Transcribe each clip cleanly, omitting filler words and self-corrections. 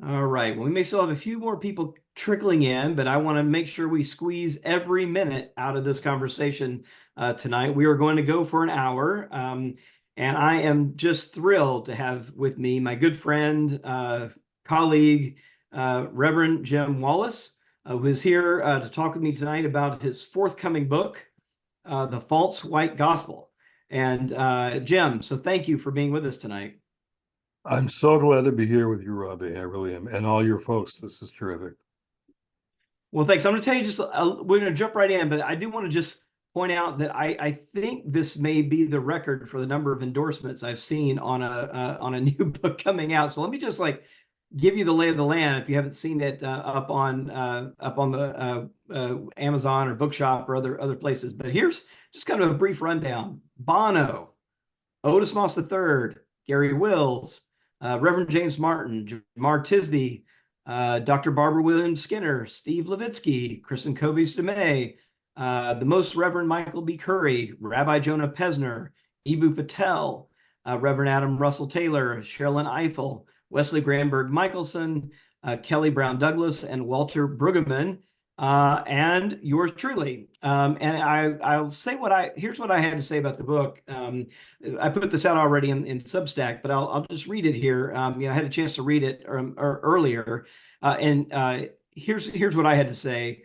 All right. Well, we may still have a few more people trickling in, but I want to make sure we squeeze every minute out of this conversation tonight. We are going to go for an hour. And I am just thrilled to have with me my good friend, colleague, Reverend Jim Wallis, who is here to talk with me tonight about his forthcoming book, The False White Gospel. And Jim, so thank you for being with us tonight. I'm so glad to be here with you, Robbie. I really am. And all your folks. This is terrific. Well, thanks. I'm going to tell you just, we're going to jump right in, but I do want to just point out that I think this may be the record for the number of endorsements I've seen on a new book coming out. So let me just like give you the lay of the land if you haven't seen it up on the Amazon or Bookshop or other places. But here's just kind of a brief rundown. Bono, Otis Moss III, Gary Wills, Reverend James Martin, Jamar Tisby, Dr. Barbara Williams Skinner, Steve Levitsky, Kristen Covey's DeMay, the Most Reverend Michael B. Curry, Rabbi Jonah Pesner, Ibu Patel, Reverend Adam Russell Taylor, Sherilyn Eiffel, Wesley Granberg Michelson, Kelly Brown Douglas, and Walter Brueggemann, and yours truly. And I'll say here's what I had to say about the book. I put this out already in Substack, but I'll just read it here. I had a chance to read it or earlier, and here's what I had to say.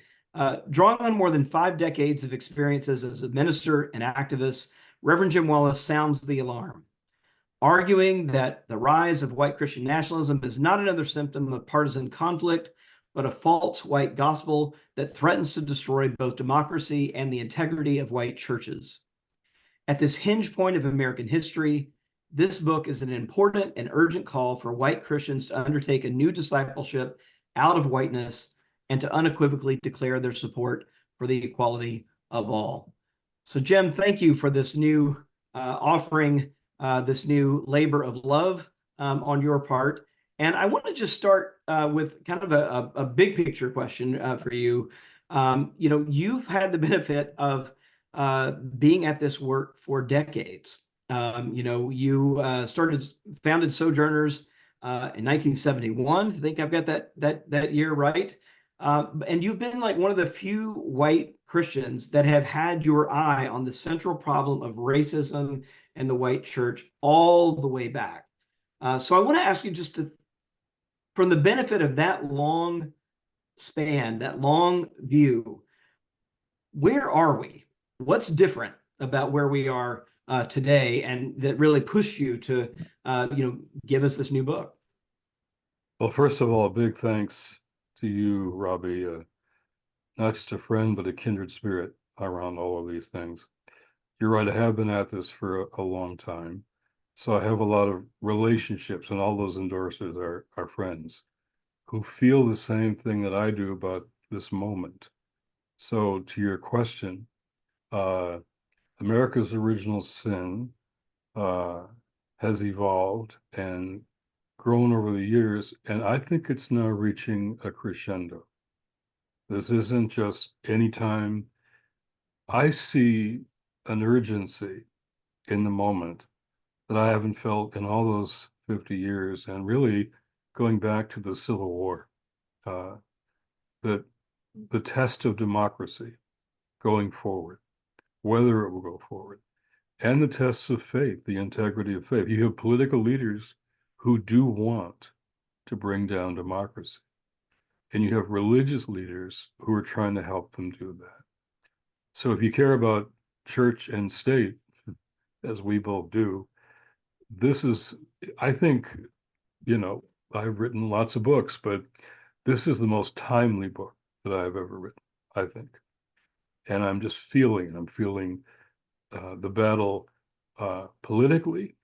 Drawing on more than 5 decades of experiences as a minister and activist, Reverend Jim Wallis sounds the alarm, arguing that the rise of white Christian nationalism is not another symptom of partisan conflict, but a false white gospel that threatens to destroy both democracy and the integrity of white churches. At this hinge point of American history, this book is an important and urgent call for white Christians to undertake a new discipleship out of whiteness and to unequivocally declare their support for the equality of all. So, Jim, thank you for this new offering, this new labor of love on your part. And I want to just start with kind of a big picture question for you. You've had the benefit of being at this work for decades. You founded Sojourners in 1971. I think I've got that year right. And you've been like one of the few white Christians that have had your eye on the central problem of racism and the white church all the way back. So I want to ask you from the benefit of that long span, that long view, where are we? What's different about where we are today, and that really pushed you to, give us this new book? Well, first of all, a big thanks to you, Robbie, not just a friend, but a kindred spirit around all of these things. You're right, I have been at this for a long time. So I have a lot of relationships, and all those endorsers are friends who feel the same thing that I do about this moment. So to your question, America's original sin has evolved and grown over the years, and I think it's now reaching a crescendo. This isn't just any time. I see an urgency in the moment that I haven't felt in all those 50 years, and really going back to the Civil War, that the test of democracy going forward, whether it will go forward, and the tests of faith, the integrity of faith. You have political leaders who do want to bring down democracy, and you have religious leaders who are trying to help them do that. So if you care about church and state, as we both do, this is, I think, I've written lots of books, but this is the most timely book that I've ever written, I think. And I'm feeling the battle politically.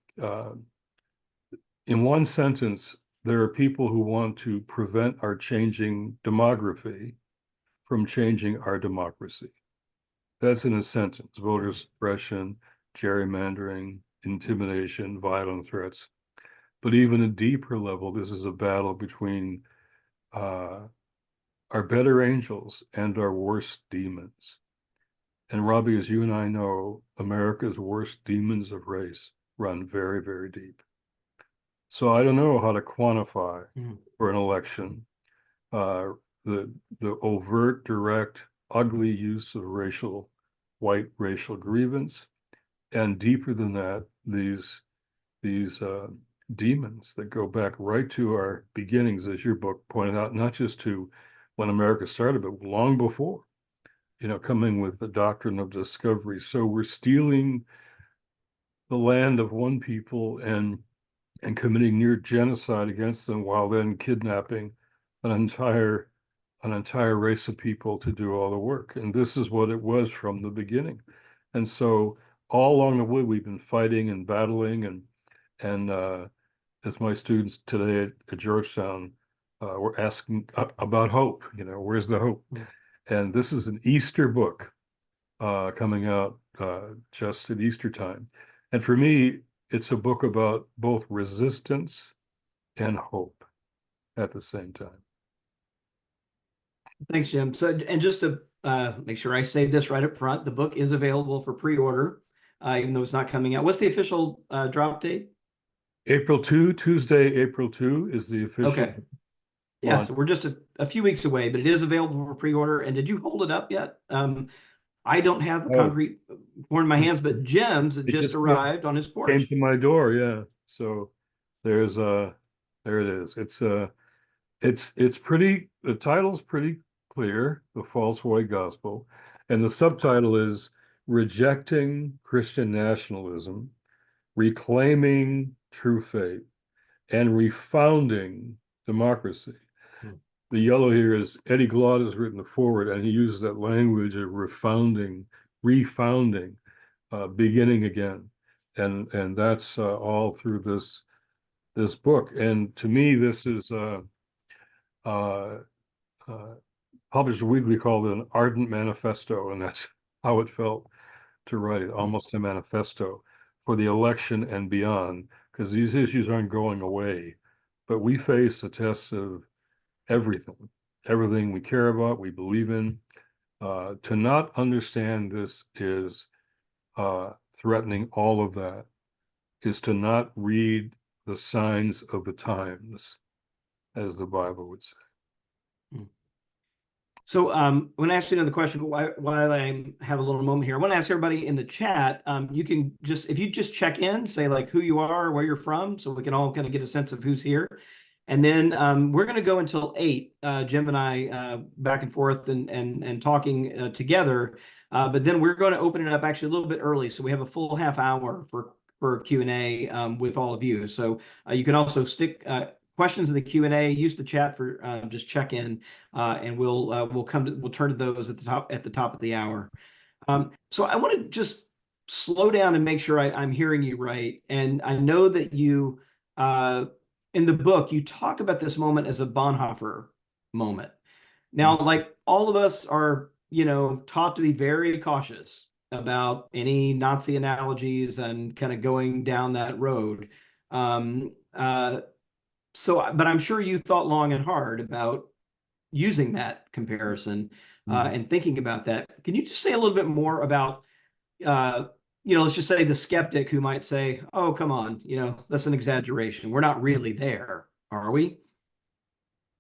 In one sentence, there are people who want to prevent our changing demography from changing our democracy. That's in a sentence: voter suppression, gerrymandering, intimidation, violent threats. But even a deeper level, this is a battle between our better angels and our worst demons. And Robbie, as you and I know, America's worst demons of race run very, very deep. So I don't know how to quantify Mhm. for an election uh, the overt, direct, ugly use of white racial grievance, and deeper than that, these demons that go back right to our beginnings, as your book pointed out, not just to when America started, but long before, coming with the doctrine of discovery. So we're stealing the land of one people and committing near genocide against them while then kidnapping an entire race of people to do all the work. And this is what it was from the beginning. And so all along the way, we've been fighting and battling and as my students today at Georgetown were asking about hope, where's the hope? Mm. And this is an Easter book coming out just at Easter time. And for me, it's a book about both resistance and hope at the same time. Thanks, Jim. So, and just to make sure I say this right up front, the book is available for pre-order, even though it's not coming out. What's the official drop date? April 2, Tuesday, April 2 is the official Okay. Yeah, launch. so we're just a few weeks away, but it is available for pre-order. And did you hold it up yet? I don't have a Oh, concrete one in my hands, but Jim's it just just came, arrived on his came porch. to my door, yeah. So there's there it is. It's pretty, the title's pretty clear, The False White Gospel, and the subtitle is Rejecting Christian Nationalism, Reclaiming True Faith, and Refounding Democracy. Hmm. The yellow here is Eddie Glaude has written the forward, and he uses that language of refounding, beginning again, and that's all through this book. And to me, this is uh, uh, Publisher Weekly called it an ardent manifesto, and that's how it felt to write it, almost a manifesto for the election and beyond, because these issues aren't going away, but we face a test of everything we care about, we believe in. To not understand this is threatening all of that, is to not read the signs of the times, as the Bible would say. So I'm going to ask you another question while I have a little moment here. I want to ask everybody in the chat, you can just, if you just check in, say like who you are, where you're from, so we can all kind of get a sense of who's here. And then we're going to go until 8, Jim and I back and forth and talking together. But then we're going to open it up actually a little bit early. So we have a full half hour for Q&A with all of you. So you can also stick questions in the Q&A, use the chat for just check in, and we'll turn to those at the top of the hour. So I want to just slow down and make sure I'm hearing you right. And I know that you in the book you talk about this moment as a Bonhoeffer moment. Now, like all of us are, taught to be very cautious about any Nazi analogies and kind of going down that road. Um, uh, but I'm sure you thought long and hard about using that comparison and thinking about that. Can you just say a little bit more about, let's just say the skeptic who might say, "Oh, come on, that's an exaggeration. We're not really there, are we?"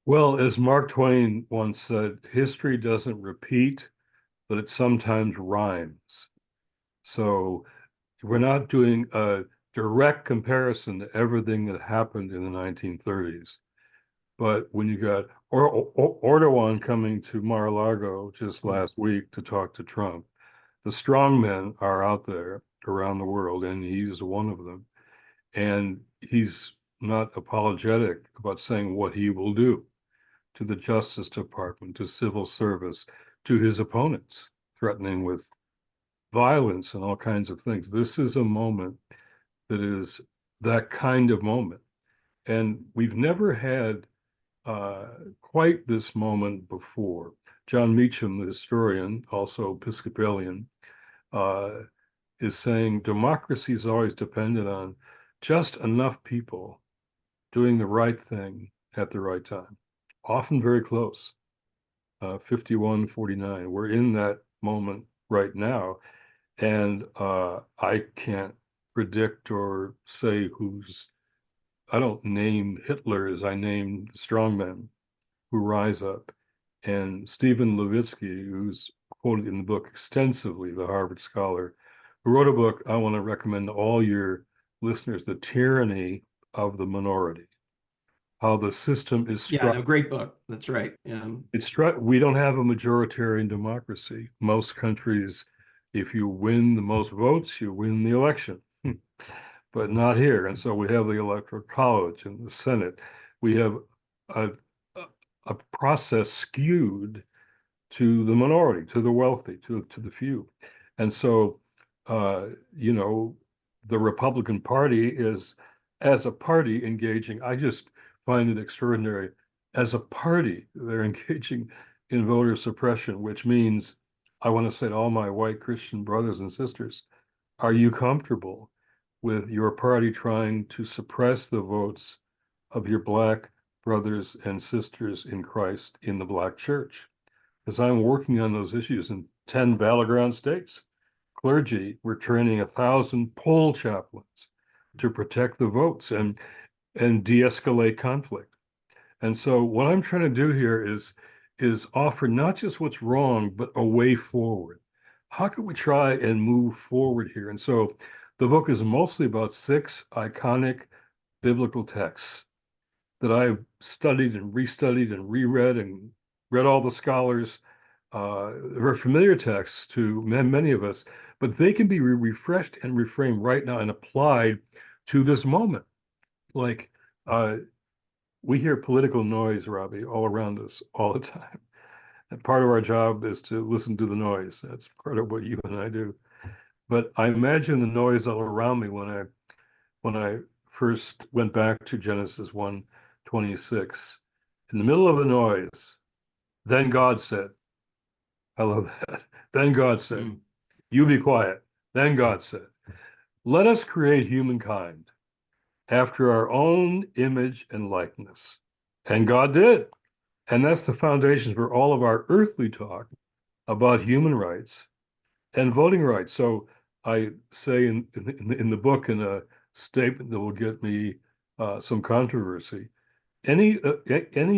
Well, as Mark Twain once said, history doesn't repeat, but it sometimes rhymes. So we're not doing a direct comparison to everything that happened in the 1930s. But when you got Erdogan coming to Mar-a-Lago just last week to talk to Trump, the strong men are out there around the world, and he's one of them. And he's not apologetic about saying what he will do to the Justice Department, to civil service, to his opponents, threatening with violence and all kinds of things. This is a moment that is that kind of moment. And we've never had quite this moment before. John Meacham, the historian, also Episcopalian, is saying democracy is always dependent on just enough people doing the right thing at the right time, often very close. 51-49. We're in that moment right now. And I can't predict or say who's don't name Hitlers, I name strongmen who rise up. And Stephen Levitsky, who's quoted in the book extensively, the Harvard scholar, who wrote a book I want to recommend to all your listeners, The Tyranny of the Minority, how the system is Yeah, no, struck. great book. That's right. It's struck. We don't have a majoritarian democracy. Most countries, if you win the most votes, you win the election. But not here. And so we have the Electoral College and the Senate. We have a, a process skewed to the minority, to the wealthy, to the few. And so, you know, the Republican Party is, as a party, engaging. I just find it extraordinary. As a party, they're engaging in voter suppression, which means I want to say to all my white Christian brothers and sisters, are you comfortable with your party trying to suppress the votes of your Black brothers and sisters in Christ in the Black church? Because I'm working on those issues in 10 battleground states. Clergy, we're training 1,000 poll chaplains to protect the votes and de-escalate conflict. And so what I'm trying to do here is offer not just what's wrong, but a way forward. How can we try and move forward here? And so the book is mostly about 6 iconic biblical texts that I've studied and restudied and reread and read all the scholars. They're familiar texts to many of us, but they can be refreshed and reframed right now and applied to this moment. Like we hear political noise, Robbie, all around us all the time. And part of our job is to listen to the noise. That's part of what you and I do. But I imagine the noise all around me when I first went back to Genesis 1:26. In the middle of the noise, then God said, I love that. Then God said, you be quiet. Then God said, let us create humankind after our own image and likeness. And God did. And that's the foundation for all of our earthly talk about human rights and voting rights. So I say in the book, in a statement that will get me some controversy, any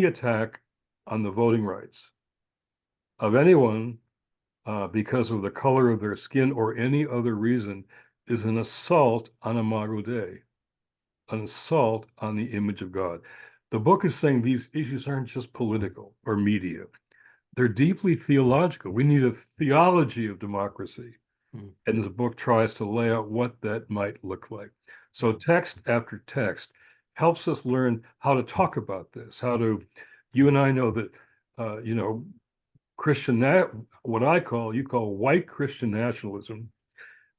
attack on the voting rights of anyone because of the color of their skin or any other reason is an assault on Imago Dei, an assault on the image of God. The book is saying these issues aren't just political or media. They're deeply theological. We need a theology of democracy. And the book tries to lay out what that might look like. So text after text helps us learn how to talk about this, you and I know that, you know, what you call white Christian nationalism,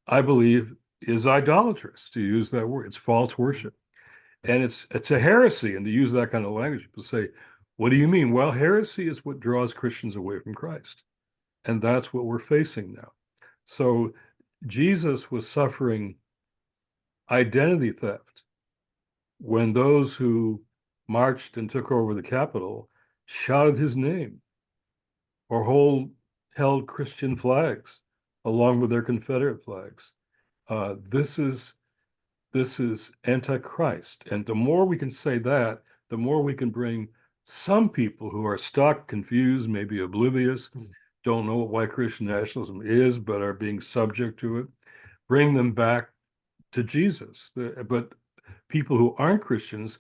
I believe is idolatrous, to use that word. It's false worship. And it's a heresy. And to use that kind of language, people say, what do you mean? Well, heresy is what draws Christians away from Christ. And that's what we're facing now. So Jesus was suffering identity theft when those who marched and took over the Capitol shouted his name or held Christian flags along with their Confederate flags. This is antichrist. And the more we can say that, the more we can bring some people who are stuck, confused, maybe oblivious, don't know what white Christian nationalism is, but are being subject to it, bring them back to Jesus. But people who aren't Christians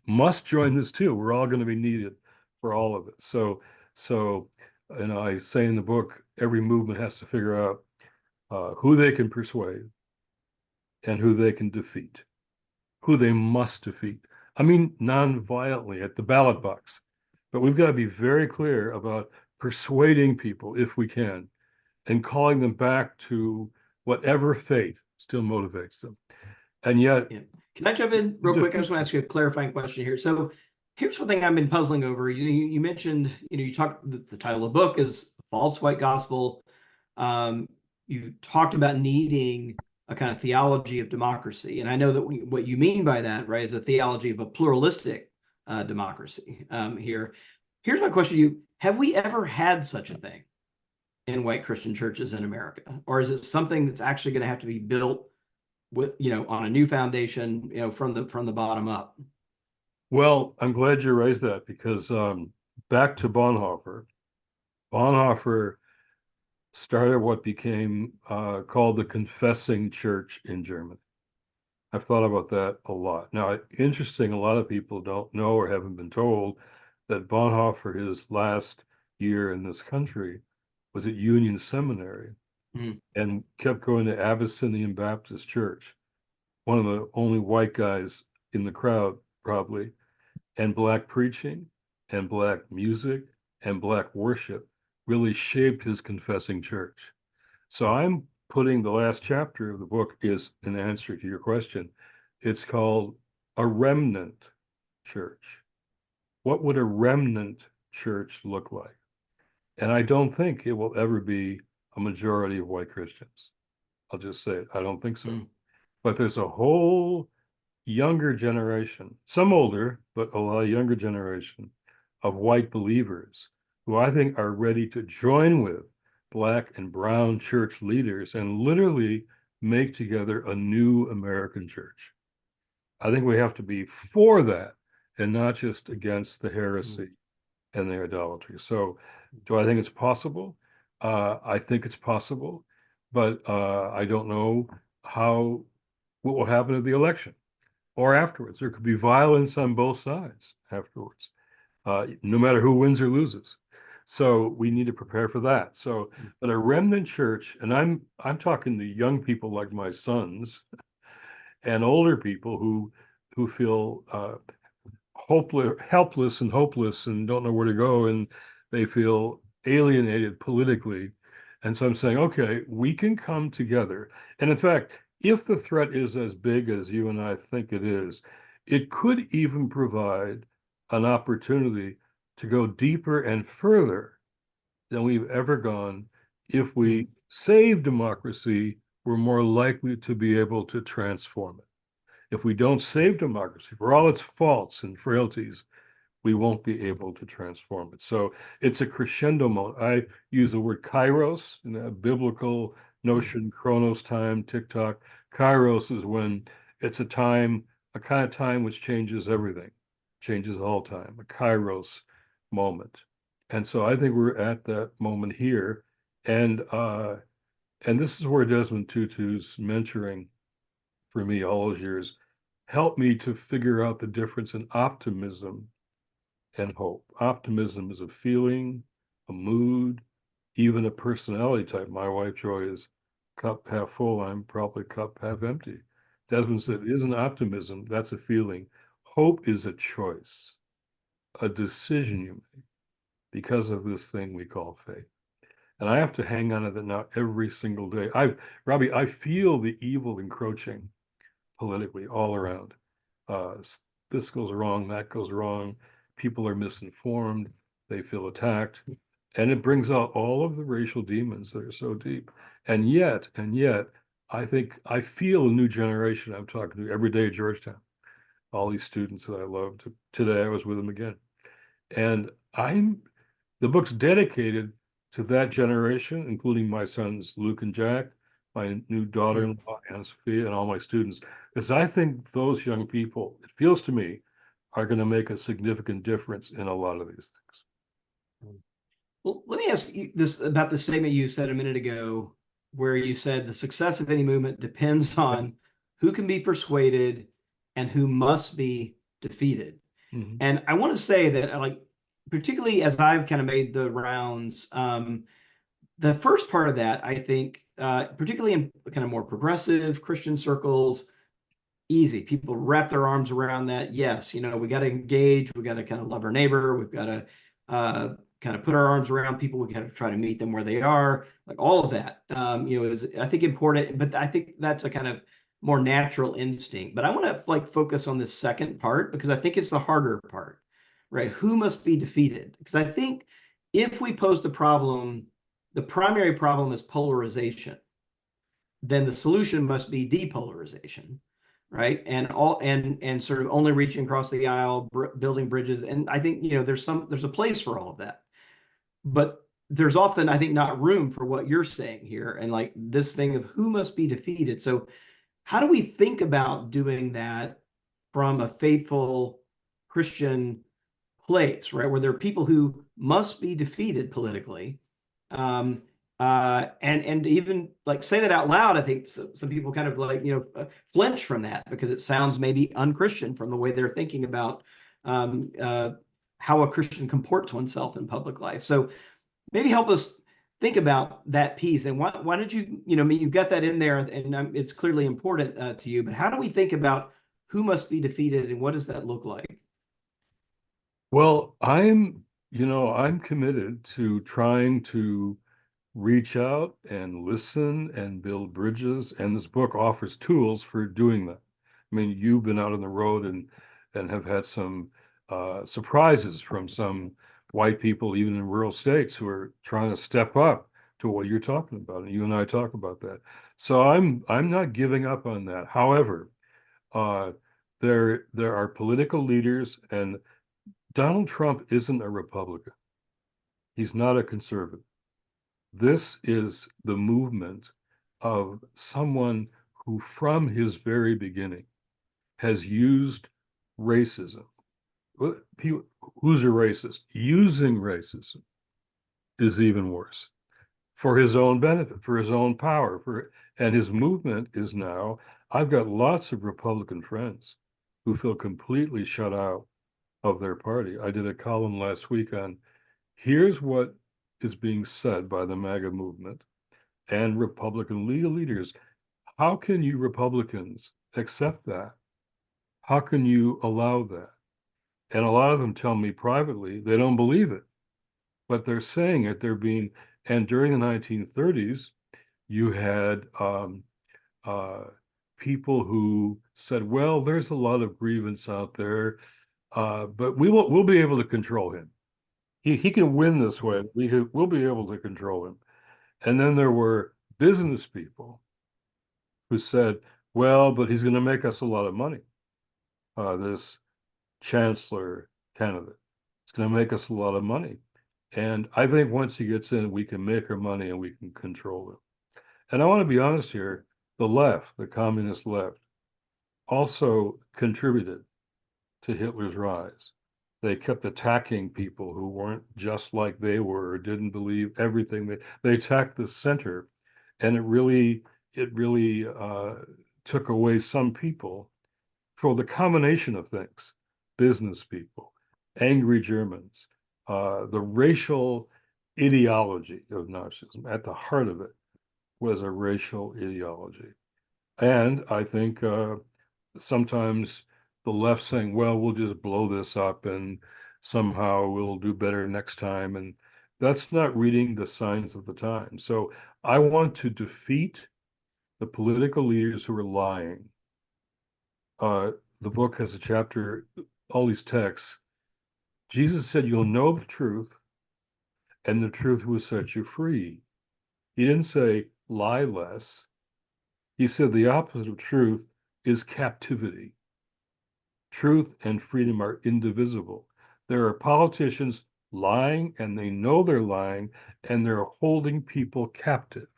must join this too. We're all going to be needed for all of it. So, and I say in the book, every movement has to figure out who they can persuade and who they can defeat, who they must defeat. I mean, non-violently at the ballot box, but we've got to be very clear about persuading people, if we can, and calling them back to whatever faith still motivates them. And yet, can I jump in real quick? I just want to ask you a clarifying question here. So here's one thing I've been puzzling over. You mentioned, you talked, the title of the book is False White Gospel. You talked about needing a kind of theology of democracy. And I know that what you mean by that, right, is a theology of a pluralistic democracy here. Here's my question to you. Have we ever had such a thing in white Christian churches in America? Or is it something that's actually going to have to be built with, on a new foundation, from the bottom up. Well, I'm glad you raised that because back to Bonhoeffer. Bonhoeffer started what became called the Confessing Church in Germany. I've thought about that a lot. Now, interesting, a lot of people don't know or haven't been told that Bonhoeffer, his last year in this country, was at Union Seminary and kept going to Abyssinian Baptist Church, one of the only white guys in the crowd, probably, and black preaching and black music and black worship really shaped his confessing church. So I'm putting the last chapter of the book is an answer to your question. It's called A Remnant Church. What would a remnant church look like? And I don't think it will ever be a majority of white Christians. I'll just say it. I don't think so. But there's a whole younger generation, some older, but a lot of younger generation of white believers who I think are ready to join with black and brown church leaders and literally make together a new American church. I think we have to be for that and not just against the heresy and the idolatry. So do I think it's possible? I think it's possible, but I don't know what will happen at the election or afterwards. There could be violence on both sides afterwards, no matter who wins or loses. So we need to prepare for that. So, but a remnant church, and I'm talking to young people like my sons and older people who feel helpless and hopeless and don't know where to go, and they feel alienated politically. And so I'm saying, okay, we can come together. And in fact, if the threat is as big as you and I think it is, it could even provide an opportunity to go deeper and further than we've ever gone. If we save democracy, we're more likely to be able to transform it. If we don't save democracy, for all its faults and frailties, we won't be able to transform it. So it's a crescendo moment. I use the word kairos in a biblical notion, chronos, time, tick-tock. Kairos is when it's a kind of time which changes everything, changes all time, a kairos moment. And so I think we're at that moment here. And this is where Desmond Tutu's mentoring for me all those years helped me to figure out the difference in optimism and hope. Optimism is a feeling, a mood, even a personality type. My wife Joy is cup half full. I'm probably cup half empty. Desmond said, it isn't optimism, that's a feeling. Hope is a choice, a decision you make because of this thing we call faith. And I have to hang on to that now every single day. Robbie, I feel the evil encroaching politically all around. This goes wrong, that goes wrong. People are misinformed. They feel attacked. And it brings out all of the racial demons that are so deep. And yet, I think I feel a new generation I'm talking to every day at Georgetown. All these students that I loved. Today I was with them again. And the book's dedicated to that generation, including my sons, Luke and Jack, my new daughter-in-law, Anne Sophia, and all my students, because I think those young people, it feels to me, are going to make a significant difference in a lot of these things. Well, let me ask you this about the statement you said a minute ago, where you said the success of any movement depends on who can be persuaded and who must be defeated. And I want to say that, like, particularly as I've kind of made the rounds, the first part of that, I think, particularly in kind of more progressive Christian circles, easy. People wrap their arms around that. Yes, we got to engage. We got to kind of love our neighbor. We've got to kind of put our arms around people. We got to try to meet them where they are. Like all of that, is, I think, important. But I think that's a kind of more natural instinct. But I want to focus on the second part because I think it's the harder part, right? Who must be defeated? Because I think if we pose the problem, the primary problem is polarization, then the solution must be depolarization, right? And sort of only reaching across the aisle, building bridges. And I think, there's a place for all of that. But there's often, I think, not room for what you're saying here and this thing of who must be defeated. So how do we think about doing that from a faithful Christian place, right? Where there are people who must be defeated politically. Um, and even like say that out loud, I think some people kind of like, flinch from that because it sounds maybe unchristian from the way they're thinking about um, uh, how a Christian comports oneself in public life. So maybe help us think about that piece. And why did you, I mean, you've got that in there and it's clearly important to you, but how do we think about who must be defeated and what does that look like? Well, I'm committed to trying to reach out and listen and build bridges. And this book offers tools for doing that. I mean, you've been out on the road and have had some surprises from some white people, even in rural states, who are trying to step up to what you're talking about. And you and I talk about that. So I'm not giving up on that. However, uh, there are political leaders, and Donald Trump isn't a Republican. He's not a conservative. This is the movement of someone who, from his very beginning, has used racism. Who's a racist? Using racism is even worse for his own benefit, for his own power. And his movement is now, I've got lots of Republican friends who feel completely shut out of their party. I did a column last week on here's what is being said by the MAGA movement and Republican leaders. How can you Republicans accept that? How can you allow that? And a lot of them tell me privately they don't believe it, but they're saying it. And during the 1930s, you had uh, people who said, well, there's a lot of grievance out there, but we'll be able to control him. He can win this way. We'll be able to control him. And then there were business people who said, well, but he's going to make us a lot of money. This chancellor candidate. It's going to make us a lot of money. And I think once he gets in, we can make our money and we can control him. And I want to be honest here, the left, the communist left, also contributed to Hitler's rise. They kept attacking people who weren't just like they were or didn't believe everything. They attacked the center, and it really took away some people for the combination of things: business people, angry Germans, the racial ideology of Nazism. At the heart of it was a racial ideology. And I think sometimes the left saying, well, we'll just blow this up and somehow we'll do better next time. And that's not reading the signs of the time. So I want to defeat the political leaders who are lying. The book has a chapter, all these texts. Jesus said, you'll know the truth, and the truth will set you free. He didn't say lie less. He said the opposite of truth is captivity. Truth and freedom are indivisible. There are politicians lying, and they know they're lying, and they're holding people captive.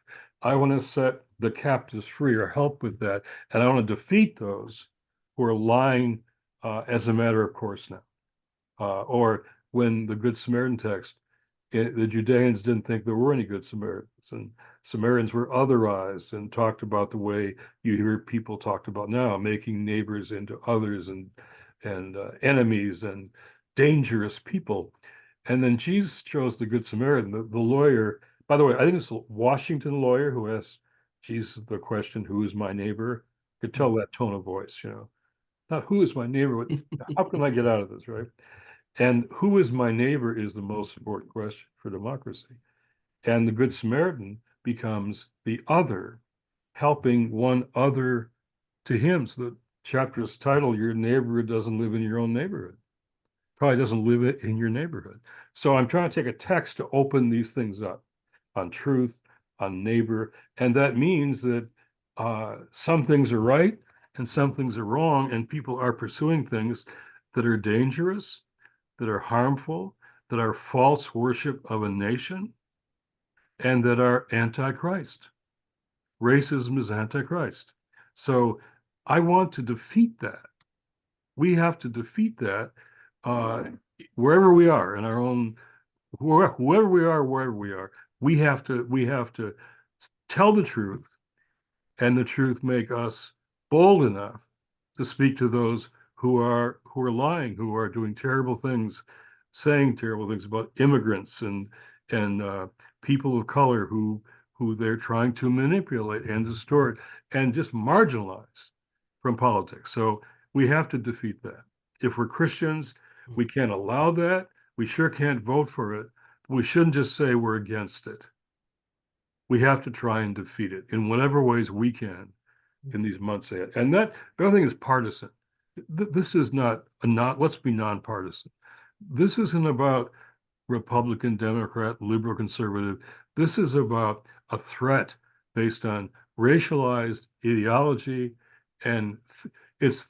I want to set the captives free or help with that. And I want to defeat those who are lying as a matter of course now. Or when the Good Samaritan text, the Judeans didn't think there were any good Samaritans, and Samaritans were otherized and talked about the way you hear people talked about now, making neighbors into others and enemies and dangerous people. And then Jesus chose the Good Samaritan, the lawyer. By the way, I think it's a Washington lawyer who asked Jesus the question, "Who is my neighbor?" You could tell that tone of voice, not who is my neighbor, how can I get out of this, right? And who is my neighbor is the most important question for democracy. And the Good Samaritan becomes the other, helping one other to him. So the chapter's title, Your Neighbor Doesn't Live in Your Own Neighborhood, probably doesn't live in your neighborhood. So I'm trying to take a text to open these things up on truth, on neighbor. And that means that some things are right and some things are wrong, and people are pursuing things that are dangerous, that are harmful, that are false worship of a nation, and that are antichrist. Racism is antichrist. So I want to defeat that. We have to defeat that wherever we are in our own, whoever we are, wherever we are. We have to tell the truth, and the truth make us bold enough to speak to those who are lying, who are doing terrible things, saying terrible things about immigrants and people of color who they're trying to manipulate and distort and just marginalize from politics. So we have to defeat that. If we're Christians, we can't allow that. We sure can't vote for it. We shouldn't just say we're against it. We have to try and defeat it in whatever ways we can in these months ahead. And that the other thing is partisan. This is not, let's be nonpartisan. This isn't about Republican, Democrat, liberal, conservative. This is about a threat based on racialized ideology, and it's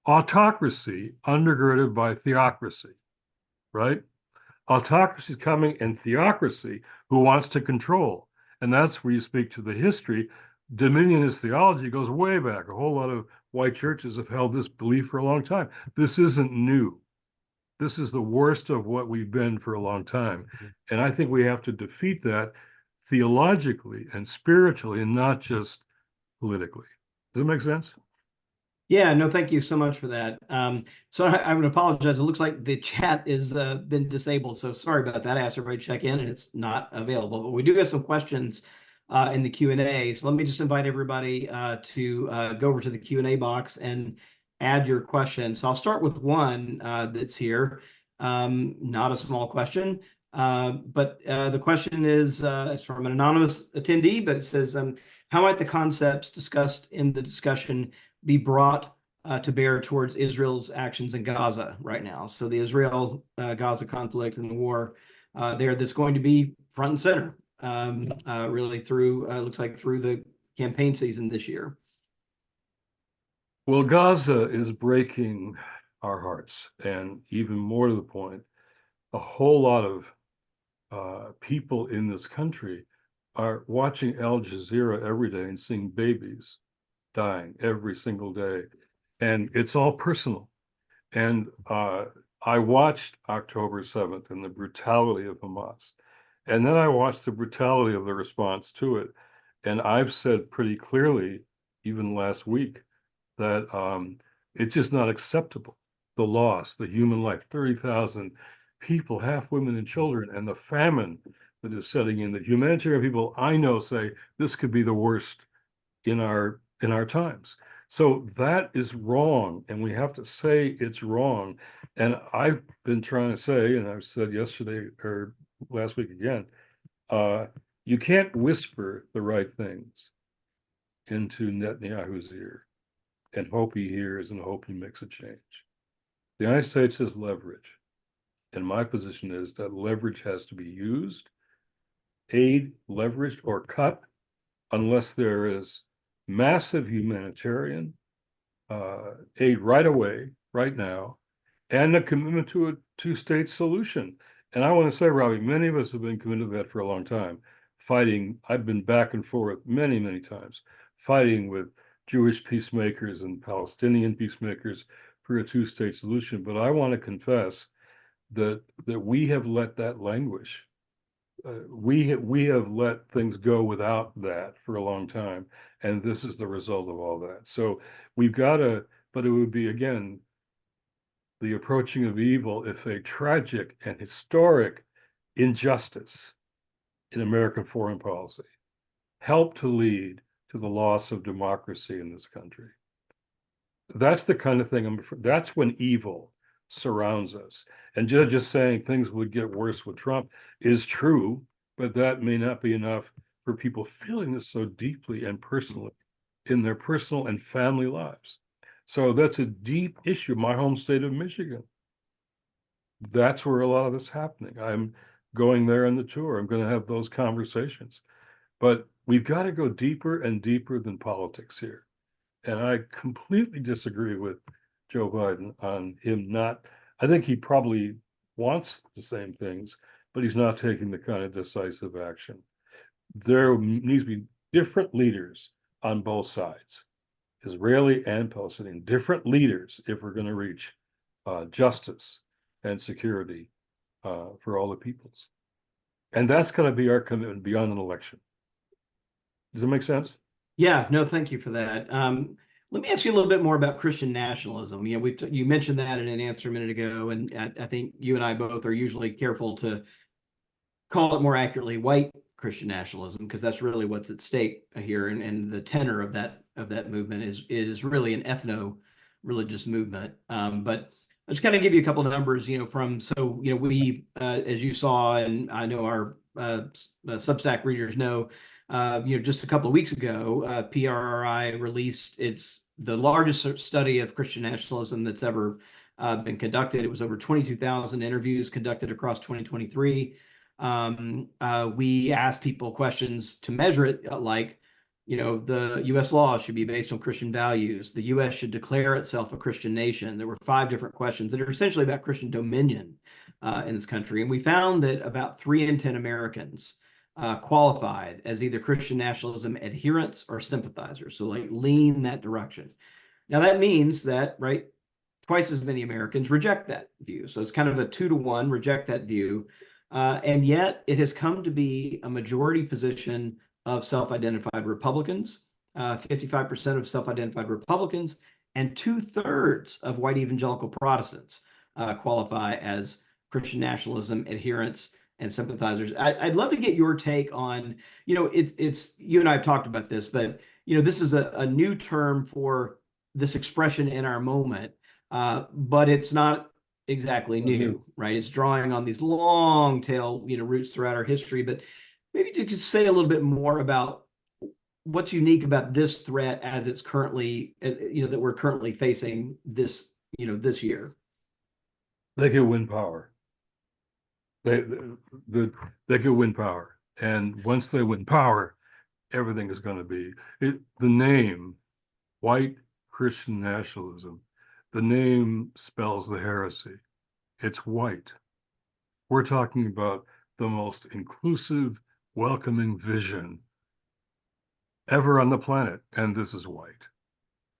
autocracy undergirded by theocracy, right? Autocracy is coming, and theocracy who wants to control. And that's where you speak to the history. Dominionist theology goes way back. A whole lot of white churches have held this belief for a long time. This isn't new. This is the worst of what we've been for a long time. And I think we have to defeat that theologically and spiritually and not just politically. Does it make sense? Yeah, no, thank you so much for that. So I would apologize. It looks like the chat is been disabled. So sorry about that. I asked everybody to check in and it's not available, but we do have some questions in the Q&A. So let me just invite everybody to go over to the Q&A box and add your questions. So I'll start with one that's here. Not a small question, but the question is it's from an anonymous attendee, but it says, how might the concepts discussed in the discussion be brought to bear towards Israel's actions in Gaza right now? So the Israel-Gaza conflict and the war there that's going to be front and center really through, looks like through the campaign season this year. Well, Gaza is breaking our hearts, and even more to the point, a whole lot of people in this country are watching Al Jazeera every day and seeing babies dying every single day, and it's all personal. And I watched October 7th and the brutality of Hamas, and then I watched the brutality of the response to it. And I've said pretty clearly, even last week, that it's just not acceptable. The loss, the human life, 30,000 people, half women and children, and the famine that is setting in. The humanitarian people I know say this could be the worst in our times. So that is wrong, and we have to say it's wrong. And I've been trying to say, and I've said yesterday or last week again, you can't whisper the right things into Netanyahu's ear and hope he hears and hope he makes a change. The United States has leverage, and my position is that leverage has to be used, aid leveraged or cut, unless there is massive humanitarian aid right away, right now, and a commitment to a two-state solution. And I want to say, Robbie, many of us have been committed to that for a long time, fighting. I've been back and forth many, many times, fighting with Jewish peacemakers and Palestinian peacemakers for a two-state solution. But I want to confess that we have let that languish. We have let things go without that for a long time, and this is the result of all that. So we've got to, but it would be, again, the approaching of evil if a tragic and historic injustice in American foreign policy helped to lead to the loss of democracy in this country. That's the kind of thing that's when evil surrounds us. And just saying things would get worse with Trump is true, but that may not be enough for people feeling this so deeply and personally in their personal and family lives. So that's a deep issue. My home state of Michigan, that's where a lot of this is happening. I'm going there on the tour. I'm going to have those conversations. But we've got to go deeper and deeper than politics here. And I completely disagree with Joe Biden on him not, I think he probably wants the same things, but he's not taking the kind of decisive action. There needs to be different leaders on both sides. Israeli and Palestinian, different leaders if we're going to reach justice and security for all the peoples. And that's going to be our commitment beyond an election. Does that make sense? Yeah, no, thank you for that. Let me ask you a little bit more about Christian nationalism. You know, you mentioned that in an answer a minute ago, and I think you and I both are usually careful to call it more accurately white Christian nationalism, because that's really what's at stake here, and the tenor of that movement is really an ethno-religious movement. But I'll just kind of give you a couple of numbers, we, as you saw, and I know our Substack readers know, just a couple of weeks ago, PRRI released the largest study of Christian nationalism that's ever been conducted. It was over 22,000 interviews conducted across 2023. We asked people questions to measure it, like, the U.S. laws should be based on Christian values. The U.S. should declare itself a Christian nation. There were 5 different questions that are essentially about Christian dominion in this country. And we found that about 3 in 10 Americans qualified as either Christian nationalism adherents or sympathizers. So like lean that direction. Now that means that, right, twice as many Americans reject that view. So it's kind of a 2-to-1 reject that view. And yet it has come to be a majority position of self-identified Republicans, 55% of self-identified Republicans, and 2/3 of white evangelical Protestants qualify as Christian nationalism adherents and sympathizers. I'd love to get your take on, it's you and I have talked about this, but this is a new term for this expression in our moment, but it's not exactly new, right? It's drawing on these long tail, roots throughout our history. But maybe you could say a little bit more about what's unique about this threat as it's currently, that we're currently facing this year. They can win power. They can win power, and once they win power, everything is going to be the name white Christian nationalism. The name spells the heresy. It's white. We're talking about the most inclusive, welcoming vision ever on the planet, and this is white.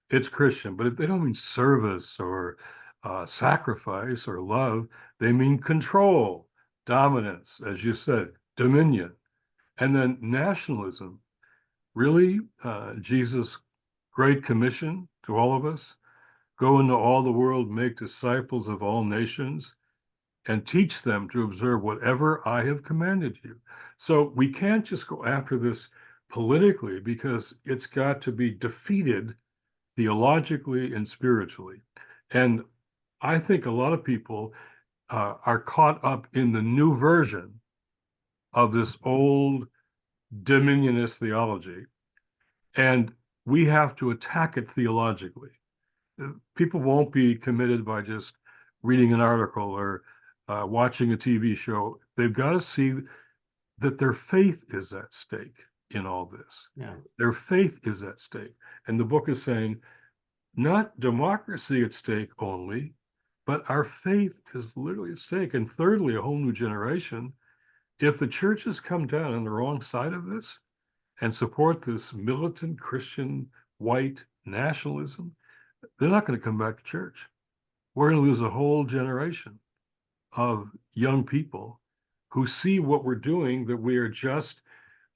It's Christian, but they don't mean service or sacrifice or love. They mean control, dominance, as you said, dominion. And then nationalism, really, Jesus' great commission to all of us: go into all the world, make disciples of all nations, and teach them to observe whatever I have commanded you. So we can't just go after this politically, because it's got to be defeated theologically and spiritually. And I think a lot of people are caught up in the new version of this old dominionist theology, and we have to attack it theologically. People won't be committed by just reading an article or watching a TV show. They've got to see that their faith is at stake in all this. Yeah. Their faith is at stake. And the book is saying, not democracy at stake only, but our faith is literally at stake. And thirdly, a whole new generation. If the churches come down on the wrong side of this and support this militant Christian white nationalism, they're not going to come back to church. We're going to lose a whole generation of young people who see what we're doing, that we are just,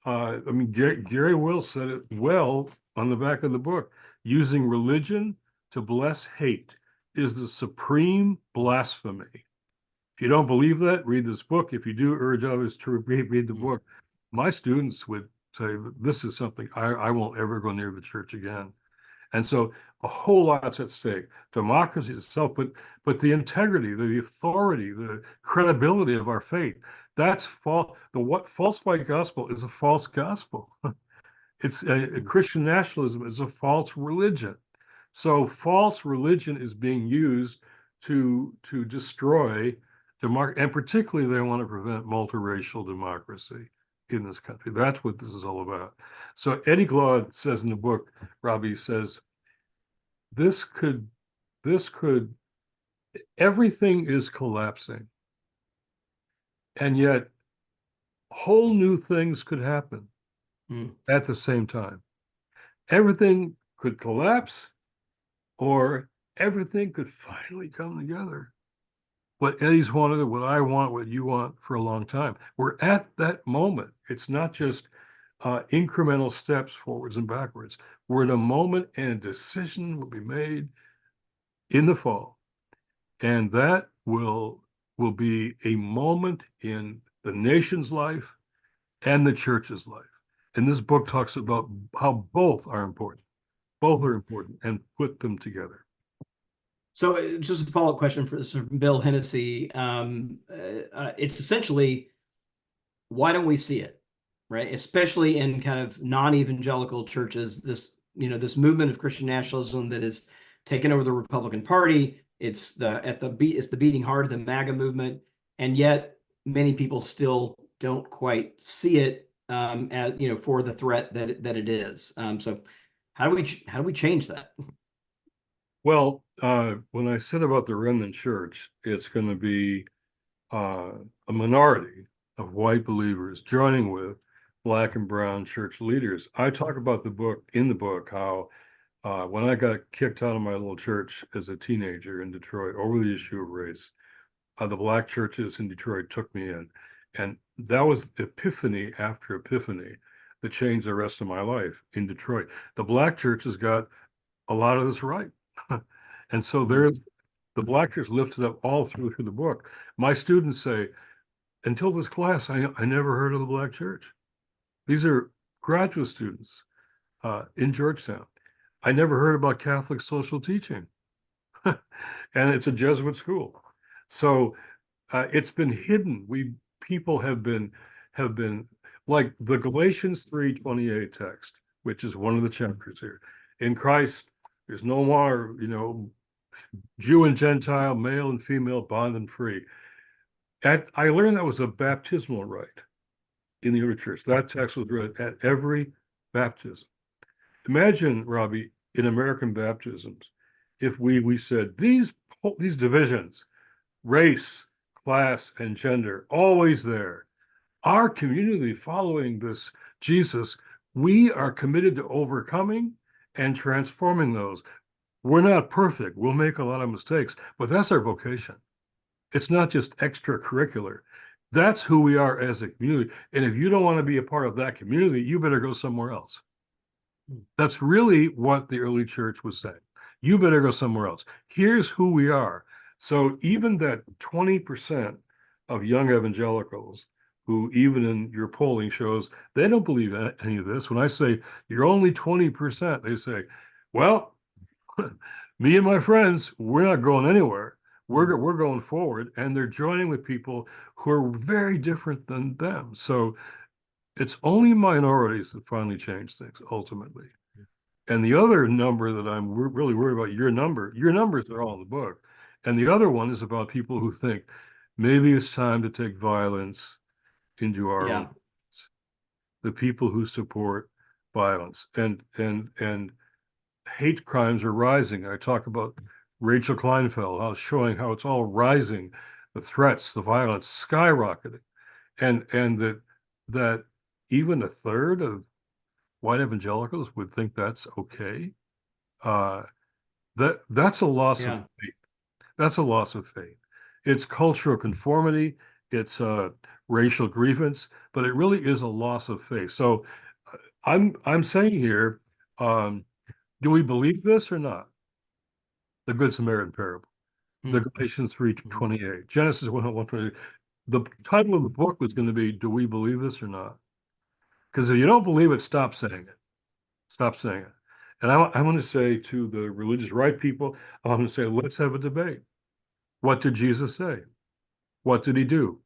Gary Will said it well on the back of the book: using religion to bless hate is the supreme blasphemy. If you don't believe that, read this book. If you do, urge others to read the book. My students would say, this is something I won't ever go near the church again. And so a whole lot's at stake. Democracy itself, but the integrity, the authority, the credibility of our faith, that's false. False white gospel is a false gospel. It's Christian nationalism is a false religion. So false religion is being used to destroy democracy, and particularly they want to prevent multiracial democracy in this country. That's what this is all about. So Eddie Glaude says in the book, Robbie says, this could, everything is collapsing, and yet whole new things could happen at the same time. Everything could collapse, or everything could finally come together. What Eddie's wanted, what I want, what you want for a long time. We're at that moment. It's not just incremental steps forwards and backwards. We're in a moment, and a decision will be made in the fall, and that will be a moment in the nation's life and the church's life. And this book talks about how both are important. Both are important, and put them together. So just a follow-up question from Bill Hennessy. It's essentially, why don't we see it, right? Especially in kind of non-evangelical churches, this movement of Christian nationalism that has taken over the Republican Party. It's the beating heart of the MAGA movement, and yet many people still don't quite see it as for the threat that it is. So how do we change that? Well, when I said about the remnant church, it's going to be a minority of white believers joining with Black and brown church leaders. I talk about in the book how when I got kicked out of my little church as a teenager in Detroit over the issue of race, the Black churches in Detroit took me in. And that was epiphany after epiphany that changed the rest of my life in Detroit. The Black churches got a lot of this right. And so there's the Black church lifted up all through the book. My students say, until this class, I never heard of the Black church. These are graduate students in Georgetown. I never heard about Catholic social teaching. And it's a Jesuit school. So it's been hidden. People have been like the Galatians 3:28 text, which is one of the chapters here. In Christ, there's no more, Jew and Gentile, male and female, bond and free. I learned that was a baptismal rite in the early church. That text was read at every baptism. Imagine, Robbie, in American baptisms, if we said these divisions, race, class, and gender, always there. Our community following this Jesus, we are committed to overcoming and transforming those. We're not perfect. We'll make a lot of mistakes, but that's our vocation. It's not just extracurricular. That's who we are as a community. And if you don't want to be a part of that community, you better go somewhere else. That's really what the early church was saying. You better go somewhere else. Here's who we are. So even that 20% of young evangelicals who, even in your polling shows, they don't believe any of this. When I say you're only 20%, they say, well, me and my friends, we're not going anywhere. We're going forward, and they're joining with people who are very different than them. So it's only minorities that finally change things ultimately. And the other number that I'm really worried about, your numbers are all in the book. And the other one is about people who think maybe it's time to take violence into our own. The people who support violence and hate crimes are rising. I talk about Rachel Kleinfeld, showing how it's all rising, the threats, the violence skyrocketing, and that even a third of white evangelicals would think that's okay. That's a loss of faith. That's a loss of faith. It's cultural conformity. It's racial grievance, but it really is a loss of faith. So I'm saying here, do we believe this or not? The Good Samaritan parable, the Galatians 3:28, Genesis 1:28. The title of the book was going to be, do we believe this or not? Because if you don't believe it, stop saying it. Stop saying it. And I want to say to the religious right people, I want to say, let's have a debate. What did Jesus say? What did he do?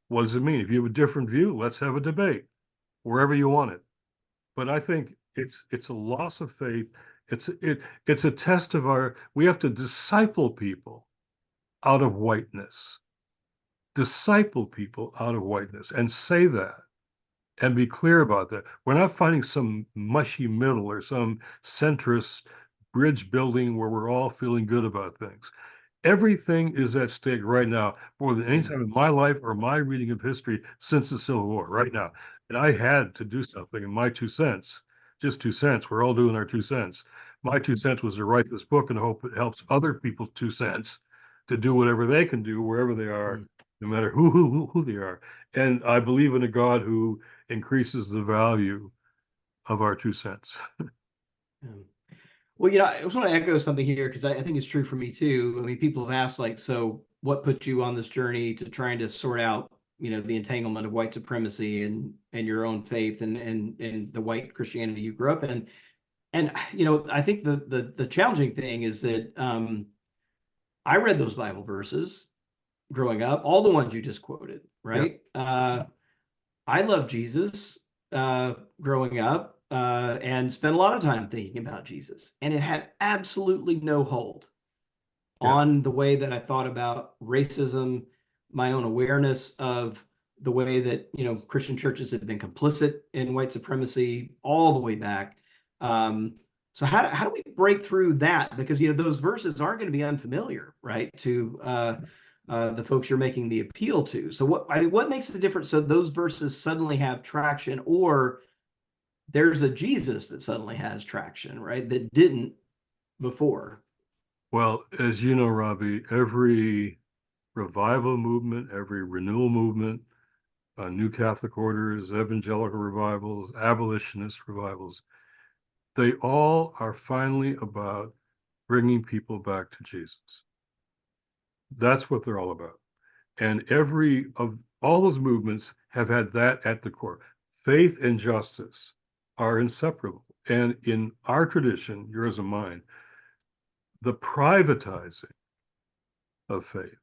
What does it mean? If you have a different view, let's have a debate wherever you want it. But I think it's a loss of faith. It's a test of we have to disciple people out of whiteness. Disciple people out of whiteness, and say that and be clear about that. We're not finding some mushy middle or some centrist bridge building where we're all feeling good about things. Everything is at stake right now, more than any time in my life or my reading of history since the Civil War, right now. And I had to do something in my 2 cents, just 2 cents. We're all doing our 2 cents. my 2 cents was to write this book and hope it helps other people's 2 cents to do whatever they can do wherever they are, no matter who they are. And I believe in a God who increases the value of our 2 cents. Yeah. Well, I just want to echo something here because I think it's true for me too. I mean, people have asked, like, so what put you on this journey to trying to sort out, the entanglement of white supremacy and your own faith and the white Christianity you grew up in. And I think the challenging thing is that I read those Bible verses growing up, all the ones you just quoted, right? I love Jesus growing up and spent a lot of time thinking about Jesus. And it had absolutely no hold on the way that I thought about racism, my own awareness of the way that, Christian churches have been complicit in white supremacy all the way back. So how do we break through that? Because, those verses aren't going to be unfamiliar, right, to the folks you're making the appeal to. So what makes the difference? So those verses suddenly have traction, or there's a Jesus that suddenly has traction, right, that didn't before. Well, as you know, Robbie, every revival movement, every renewal movement, New Catholic orders, evangelical revivals, abolitionist revivals, they all are finally about bringing people back to Jesus. That's what they're all about. And every of all those movements have had that at the core. Faith and justice are inseparable. And in our tradition, yours and mine, the privatizing of faith.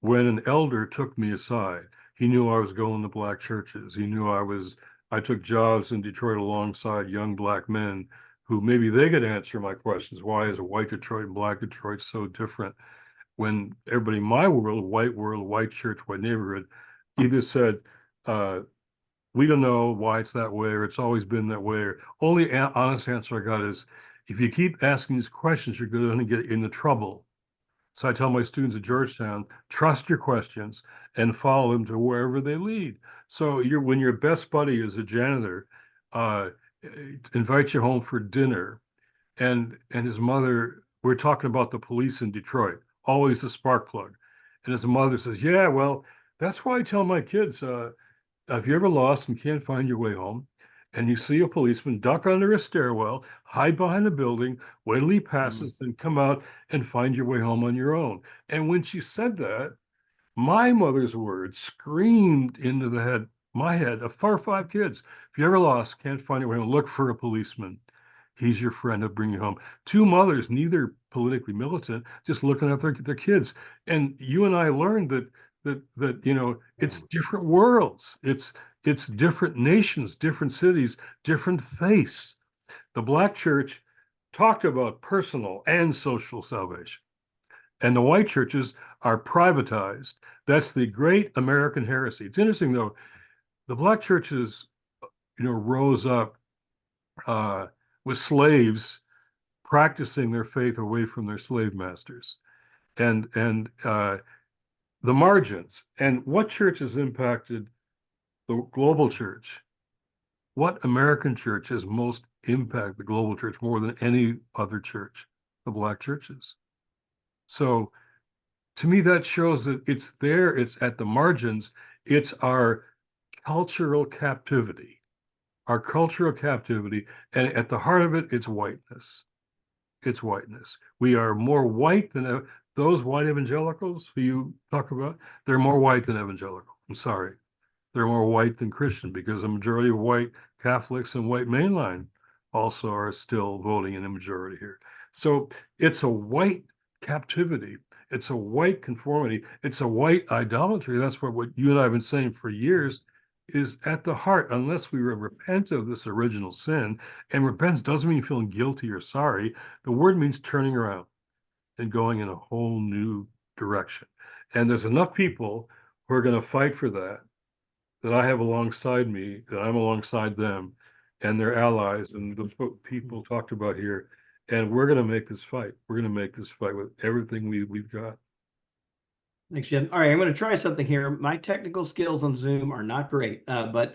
When an elder took me aside, he knew I was going to black churches. He knew I took jobs in Detroit alongside young black men who maybe they could answer my questions. Why is white Detroit and black Detroit so different? When everybody in my world, white church, white neighborhood, either said, we don't know why it's that way, or it's always been that way, or only honest answer I got is, if you keep asking these questions, you're going to get into trouble. So I tell my students at Georgetown, trust your questions and follow them to wherever they lead. So when your best buddy is a janitor, invite you home for dinner, and his mother, we're talking about the police in Detroit, always a spark plug. And his mother says, yeah, well, that's why I tell my kids, if you're ever lost and can't find your way home, and you see a policeman, duck under a stairwell, hide behind a building, wait till he passes, then come out and find your way home on your own. And when she said that, my mother's words screamed into my head of 5 kids. If you're ever lost, can't find your way home, look for a policeman. He's your friend, he'll bring you home. 2 mothers, neither politically militant, just looking at their kids. And you and I learned that it's different worlds. It's different nations, different cities, different faiths. The black church talked about personal and social salvation. And the white churches are privatized. That's the great American heresy. It's interesting, though, the black churches, rose up with slaves practicing their faith away from their slave masters. And the margins. And what church has impacted the global church? What American church has most impacted the global church more than any other church? The black churches. So to me, that shows that it's there, it's at the margins, it's our cultural captivity. Our cultural captivity, and at the heart of it, it's whiteness. It's whiteness. We are more white than those white evangelicals who you talk about. They're more white than evangelical. I'm sorry. They're more white than Christian, because a majority of white Catholics and white mainline also are still voting in the majority here. So it's a white captivity. It's a white conformity. It's a white idolatry. That's what you and I have been saying for years is at the heart, unless we repent of this original sin. And repentance doesn't mean feeling guilty or sorry. The word means turning around and going in a whole new direction. And there's enough people who are going to fight for that I have alongside me, that I'm alongside them, and their allies, and those people talked about here. And we're going to make this fight. We're going to make this fight with everything we've got. Thanks, Jim. All right, I'm going to try something here. My technical skills on Zoom are not great, but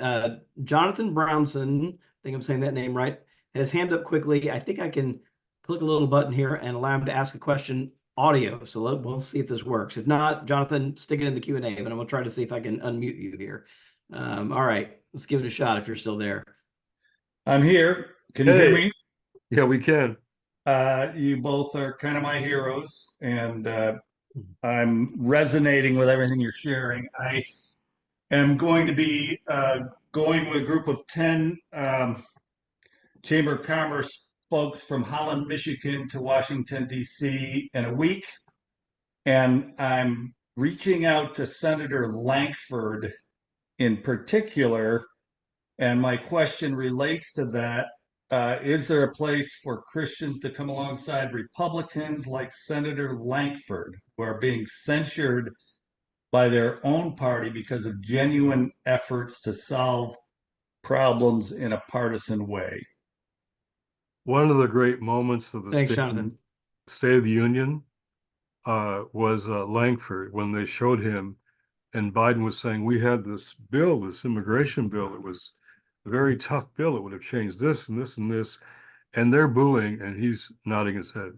Jonathan Brownson, I think I'm saying that name right, had his hand up quickly. I think I can click a little button here and allow him to ask a question audio. So we'll see if this works. If not, Jonathan, stick it in the Q&A, but I'm going to try to see if I can unmute you here. All right, let's give it a shot if you're still there. I'm here. Can you hear Hey, me? yeah, we can. You both are kind of my heroes, and I'm resonating with everything you're sharing. I am going to be going with a group of 10 Chamber of Commerce folks from Holland, Michigan to Washington, D.C. in a week. And I'm reaching out to Senator Lankford in particular. And my question relates to that. Is there a place for Christians to come alongside Republicans like Senator Lankford, who are being censured by their own party because of genuine efforts to solve problems in a partisan way? One of the great moments of the Thanks, Jonathan. State of the Union was Lankford when they showed him, and Biden was saying, we had this bill, this immigration bill. It was a very tough bill. It would have changed this and this and this. And they're booing, and he's nodding his head,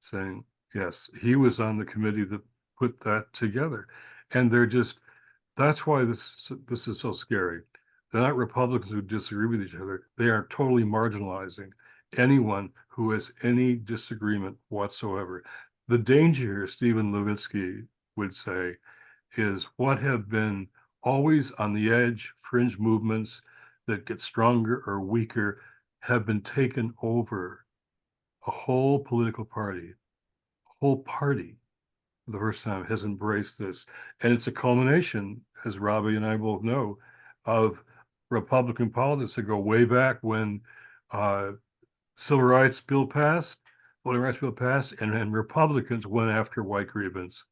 saying, yes, he was on the committee that put that together. And they're just, that's why this is so scary. They're not Republicans who disagree with each other. They are totally marginalizing anyone who has any disagreement whatsoever. The danger here, Stephen Levitsky would say, is what have been always on the edge, fringe movements that get stronger or weaker have been taken over. A whole political party, a whole party for the first time has embraced this. And it's a culmination, as Robbie and I both know, of Republican politics that go way back when civil rights bill passed, voting rights bill passed, and Republicans went after white grievance.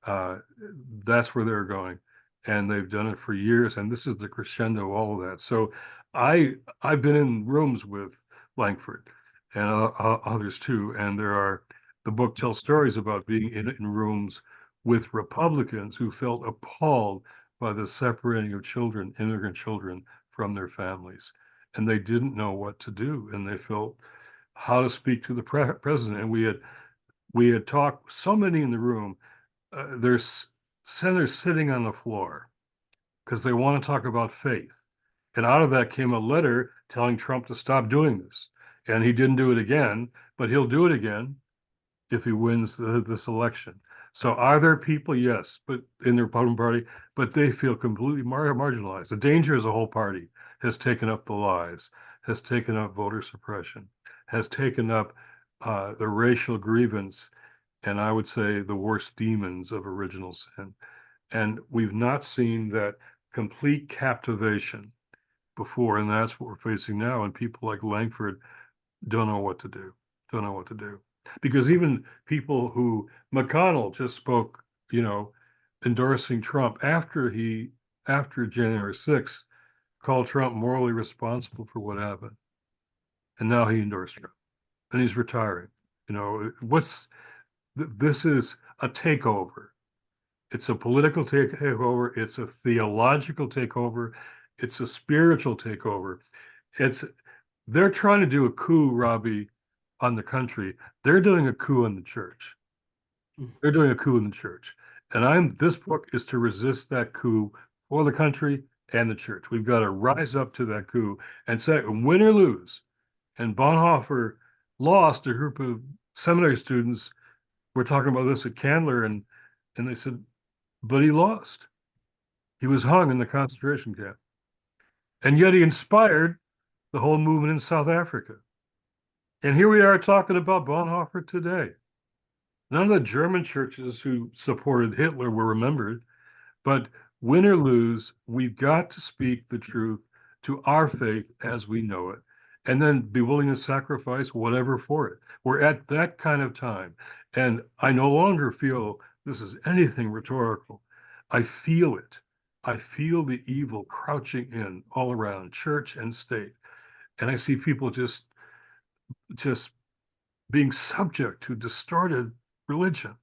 That's where they're going, and they've done it for years. And this is the crescendo of all of that. So I've been in rooms with Langford and others too, and the book tells stories about being in rooms with Republicans who felt appalled by the separating of children, immigrant children, from their families, and they didn't know what to do, and they felt how to speak to the president. And we had talked, so many in the room. There's senators sitting on the floor because they want to talk about faith. And out of that came a letter telling Trump to stop doing this. And he didn't do it again, but he'll do it again if he wins this election. So are there people? Yes, but in the Republican Party, but they feel completely marginalized. The danger is a whole party has taken up the lies, has taken up voter suppression, has taken up the racial grievance, and I would say the worst demons of original sin. And we've not seen that complete captivation before, and that's what we're facing now. And people like Langford don't know what to do, don't know what to do. Because even people who, McConnell just spoke, endorsing Trump after January 6th, called Trump morally responsible for what happened. And now he endorsed Trump and he's retiring. This is a takeover. It's a political takeover. It's a theological takeover. It's a spiritual takeover. They're trying to do a coup, Robbie, on the country. They're doing a coup in the church. They're doing a coup in the church. And this book is to resist that coup for the country and the church. We've got to rise up to that coup and say, win or lose. And Bonhoeffer lost a group of seminary students. We're talking about this at Candler, and they said, but he lost. He was hung in the concentration camp. And yet he inspired the whole movement in South Africa. And here we are talking about Bonhoeffer today. None of the German churches who supported Hitler were remembered, but win or lose, we've got to speak the truth to our faith as we know it, and then be willing to sacrifice whatever for it. We're at that kind of time. And I no longer feel this is anything rhetorical. I feel it. I feel the evil crouching in all around church and state. And I see people just being subject to distorted religion.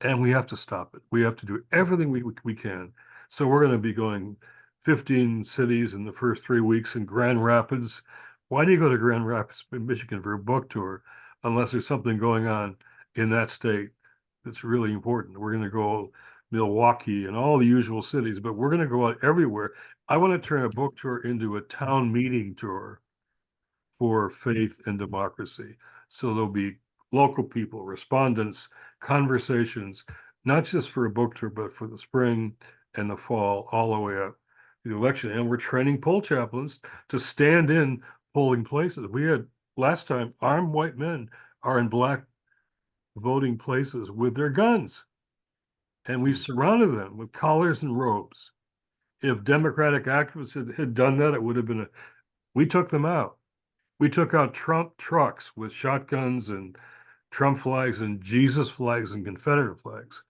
And we have to stop it. We have to do everything we can. So we're going to be going 15 cities in the first 3 weeks in Grand Rapids. Why do you go to Grand Rapids, Michigan for a book tour? unless there's something going on in that state that's really important. We're going to go Milwaukee and all the usual cities, but we're going to go out everywhere. I want to turn a book tour into a town meeting tour for faith and democracy. So there'll be local people, respondents, conversations, not just for a book tour, but for the spring and the fall, all the way up to the election. And we're training poll chaplains to stand in polling places. We had last time armed white men are in black voting places with their guns. And we surrounded them with collars and robes. If Democratic activists had done that, it would have been we took them out. We took out Trump trucks with shotguns and Trump flags and Jesus flags and Confederate flags.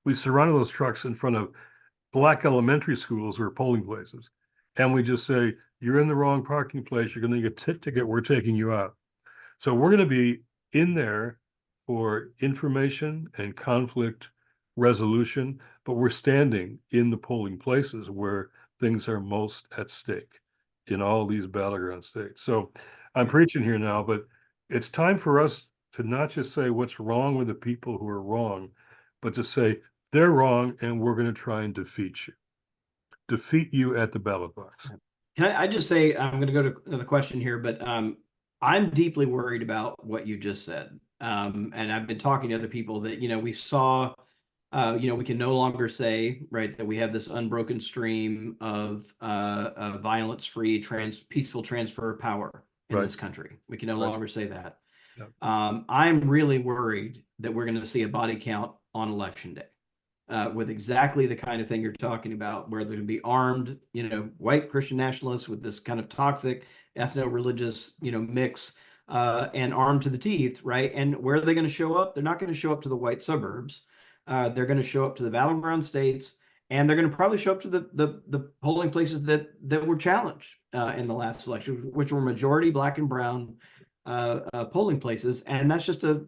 We surrounded those trucks in front of black elementary schools or polling places. And we just say, you're in the wrong parking place. You're going to get a ticket. We're taking you out. So we're going to be in there for information and conflict resolution, but we're standing in the polling places where things are most at stake in all these battleground states. So I'm preaching here now, but it's time for us to not just say what's wrong with the people who are wrong, but to say they're wrong and we're going to try and defeat you at the ballot box. Can I just say, I'm going to go to another question here, but I'm deeply worried about what you just said. And I've been talking to other people that, we saw, we can no longer say, right, that we have this unbroken stream of violence-free, peaceful transfer of power in this country. We can no longer say that. Yep. I'm really worried that we're going to see a body count on election day. With exactly the kind of thing you're talking about, where they're going to be armed, white Christian nationalists with this kind of toxic ethno-religious, mix, and armed to the teeth, right? And where are they going to show up? They're not going to show up to the white suburbs. They're going to show up to the battleground states, and they're going to probably show up to the polling places that were challenged in the last election, which were majority black and brown polling places, and that's just a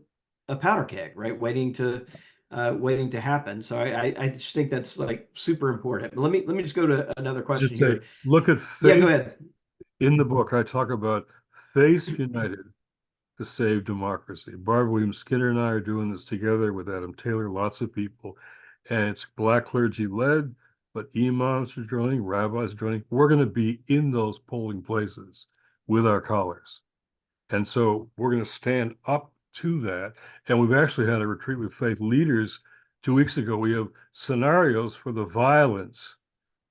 powder keg, right? Waiting to happen. So I just think that's like super important. But let me just go to another question here. Look at faith. Yeah, go ahead. In the book, I talk about Face United to Save Democracy. Barbara Williams Skinner and I are doing this together with Adam Taylor, lots of people, and it's black clergy led, but imams are joining, rabbis are joining. We're going to be in those polling places with our collars. And so we're going to stand up to that. And we've actually had a retreat with faith leaders 2 weeks ago. We have scenarios for the violence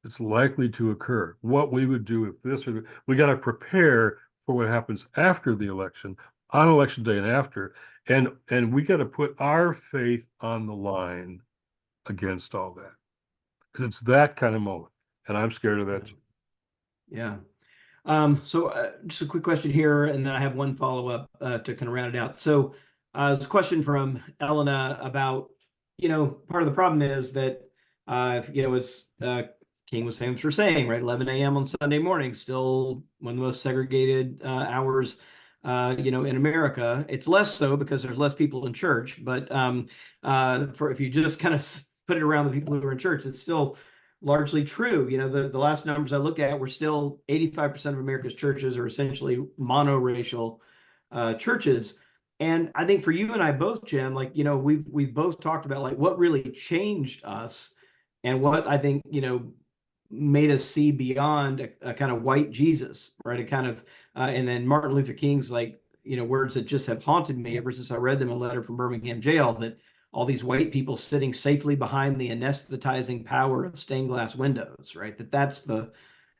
that's likely to occur, what we would do if this, or we got to prepare for what happens after the election, on election day and after. And we got to put our faith on the line against all that, because it's that kind of moment. And I'm scared of that too. Yeah. So just a quick question here, and then I have one follow-up to kind of round it out. So there's a question from Elena about, part of the problem is that, as King was famous for saying, right, 11 a.m. on Sunday morning, still one of the most segregated hours, in America. It's less so because there's less people in church, but if you just kind of put it around the people who are in church, it's still largely true. The last numbers I look at, we're still 85% of America's churches are essentially monoracial churches. And I think for you and I both, Jim, like, we've both talked about like what really changed us and what I think, made us see beyond a kind of white Jesus, right? A kind of, and then Martin Luther King's like, words that just have haunted me ever since I read them in a letter from Birmingham jail, that all these white people sitting safely behind the anesthetizing power of stained glass windows, right? That's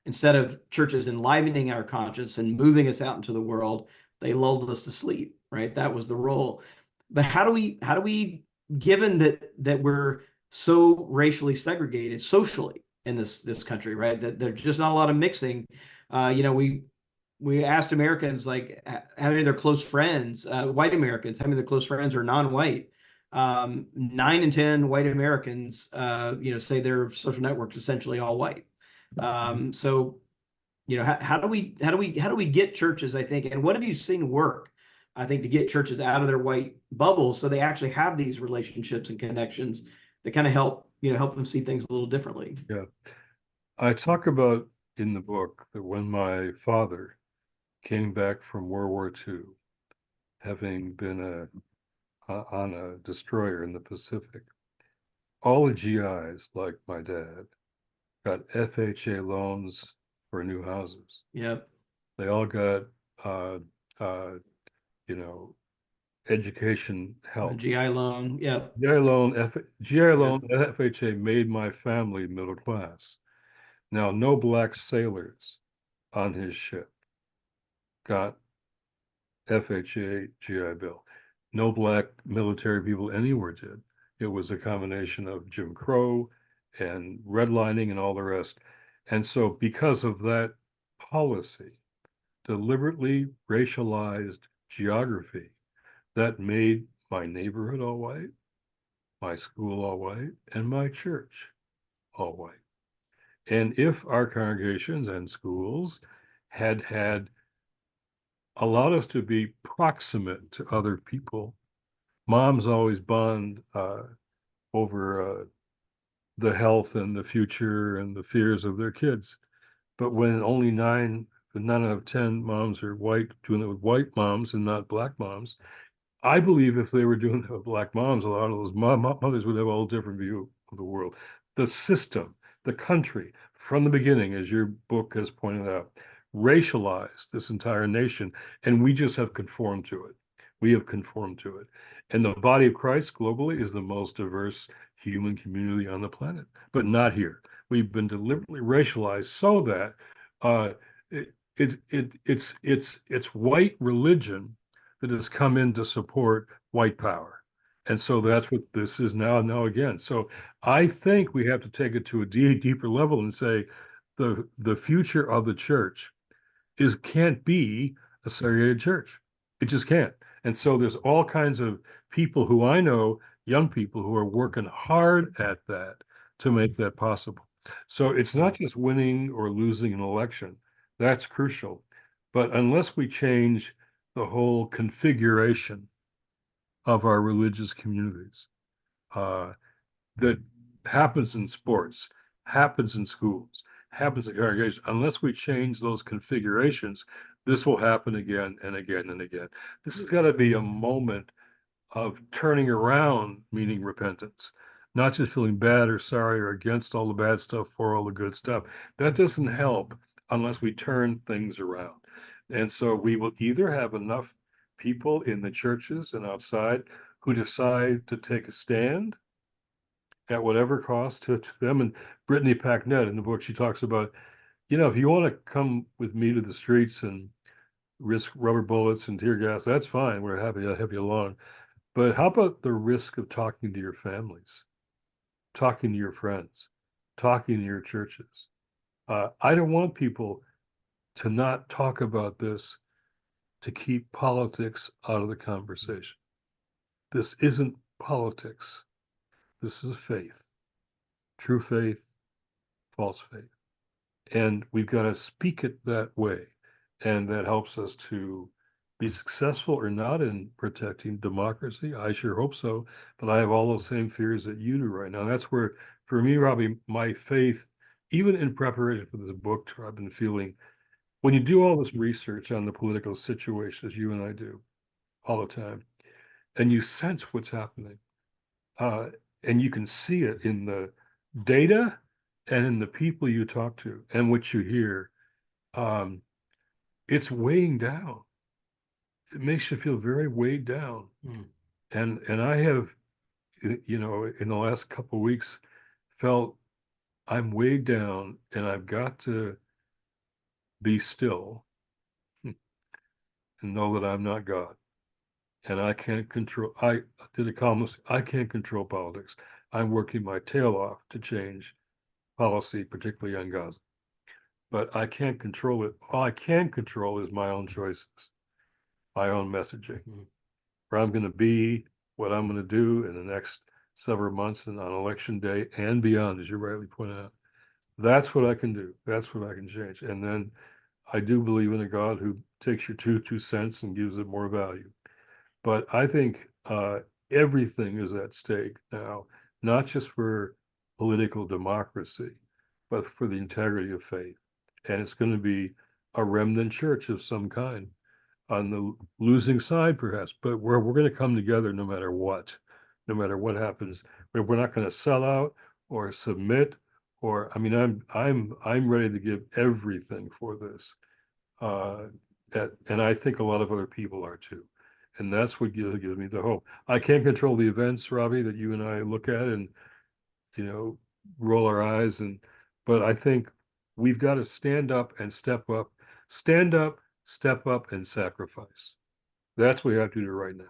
instead of churches enlivening our conscience and moving us out into the world, they lulled us to sleep, right? That was the role. But how do we, given that we're so racially segregated socially in this country, right? That there's just not a lot of mixing. We asked Americans, like, how many of their close friends, white Americans, how many of their close friends are non-white. 9 in 10 white Americans, say their social networks essentially all white. So, how do we get churches, I think, and what have you seen work, I think, to get churches out of their white bubbles so they actually have these relationships and connections that kind of help them see things a little differently? Yeah. I talk about in the book that when my father came back from World War II, having been on a destroyer in the Pacific. All the GIs, like my dad, got FHA loans for new houses. Yep. They all got, uh, uh, you know, education A help. GI loan. Yep. GI loan, FHA made my family middle class. Now, no black sailors on his ship got FHA GI Bill. No black military people anywhere did. It was a combination of Jim Crow and redlining and all the rest. And so because of that policy, deliberately racialized geography that made my neighborhood all white, my school all white, and my church all white. And if our congregations and schools had allowed us to be proximate to other people, moms always bond over the health and the future and the fears of their kids. But when only 9 out of 10 moms are white, doing it with white moms and not black moms, I believe if they were doing it with black moms, a lot of those mothers would have a whole different view of the world. The system, the country, from the beginning, as your book has pointed out, racialized this entire nation, and we just have conformed to it. We have conformed to it. And the body of Christ globally is the most diverse human community on the planet, but not here. We've been deliberately racialized so that it's white religion that has come in to support white power. And so that's what this is now again. So I think we have to take it to a deeper level and say the future of the church can't be a segregated church. It just can't. And so there's all kinds of people who I know, young people who are working hard at that to make that possible. So it's not just winning or losing an election. That's crucial. But unless we change the whole configuration of our religious communities, that happens in sports, happens in schools, happens in congregations, unless we change those configurations, this will happen again and again and again. This has got to be a moment of turning around, meaning repentance, not just feeling bad or sorry or against all the bad stuff for all the good stuff. That doesn't help unless we turn things around. And so we will either have enough people in the churches and outside who decide to take a stand at whatever cost to them. And Brittany Packnett in the book, she talks about, if you want to come with me to the streets and risk rubber bullets and tear gas, that's fine. We're happy to have you along. But how about the risk of talking to your families, talking to your friends, talking to your churches? I don't want people to not talk about this to keep politics out of the conversation. This isn't politics. This is a faith, true faith, false faith. And we've got to speak it that way. And that helps us to be successful or not in protecting democracy. I sure hope so. But I have all those same fears that you do right now. And that's where, for me, Robbie, my faith, even in preparation for this book, I've been feeling, when you do all this research on the political situation, as you and I do all the time, and you sense what's happening, and you can see it in the data and in the people you talk to and what you hear, it's weighing down. It makes you feel very weighed down. And I have, in the last couple of weeks, felt I'm weighed down and I've got to be still and know that I'm not God. And I can't control, I did a columnist, I can't control politics. I'm working my tail off to change policy, particularly on Gaza. But I can't control it. All I can control is my own choices, my own messaging, where I'm going to be, what I'm going to do in the next several months and on election day and beyond, as you rightly pointed out. That's what I can do. That's what I can change. And then I do believe in a God who takes your 2 cents and gives it more value. But I think everything is at stake now, not just for political democracy, but for the integrity of faith. And it's going to be a remnant church of some kind. on the losing side, perhaps, but we're going to come together no matter what happens. We're not going to sell out or submit, or I mean, I'm ready to give everything for this. And I think a lot of other people are too. And that's what gives me the hope. I can't control the events, Robbie, that you and I look at and, roll our eyes. But I think we've got to stand up and step up, step up and sacrifice. That's what we have to do right now.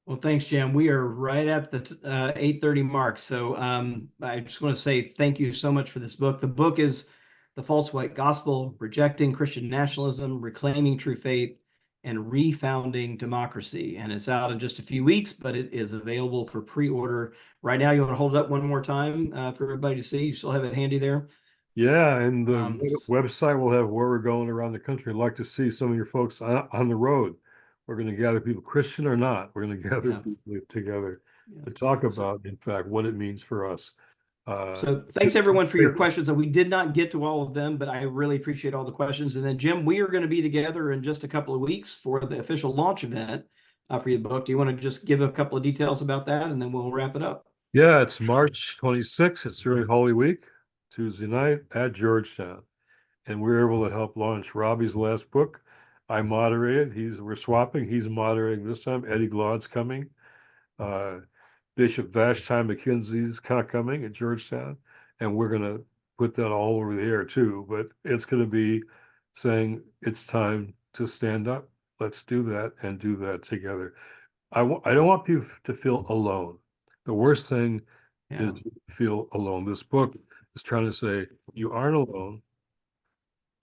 Well, thanks, Jim. We are right at the 8:30 mark. So I just want to say thank you so much for this book. The book is The False White Gospel, Rejecting Christian Nationalism, Reclaiming True Faith, and Refounding Democracy. And it's out in just a few weeks, but it is available for pre-order right now. You want to hold it up one more time for everybody to see? You still have it handy there? Yeah, and the website will have where we're going around the country. I'd like to see some of your folks on the road. We're going to gather people, Christian or not. We're going to gather people together to talk about, in fact, what it means for us. So thanks everyone for your questions. We did not get to all of them, but I really appreciate all the questions. And then Jim, we are going to be together in just a couple of weeks for the official launch event for your book. Do you want to just give a couple of details about that and then we'll wrap it up? Yeah, it's March 26th. It's during Holy Week, Tuesday night at Georgetown. And we're able to help launch Robbie's last book. I moderated. We're swapping. He's moderating this time. Eddie Glaud's coming. Bishop Vashti McKenzie's coming at Georgetown, and we're going to put that all over the air too. But it's going to be saying it's time to stand up. Let's do that and do that together. I don't want people to feel alone. The worst thing is to feel alone. This book is trying to say you aren't alone.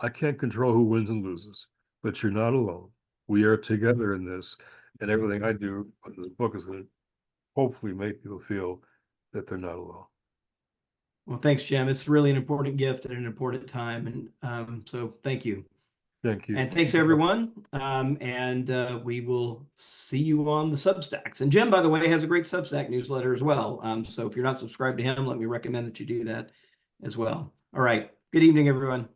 I can't control who wins and loses, but you're not alone. We are together in this, and everything I do on this book is going to hopefully make people feel that they're not alone. Well, thanks, Jim. It's really an important gift at an important time. And so thank you. Thank you. And thanks, everyone. We will see you on the Substacks. And Jim, by the way, has a great Substack newsletter as well. So if you're not subscribed to him, let me recommend that you do that as well. All right. Good evening, everyone.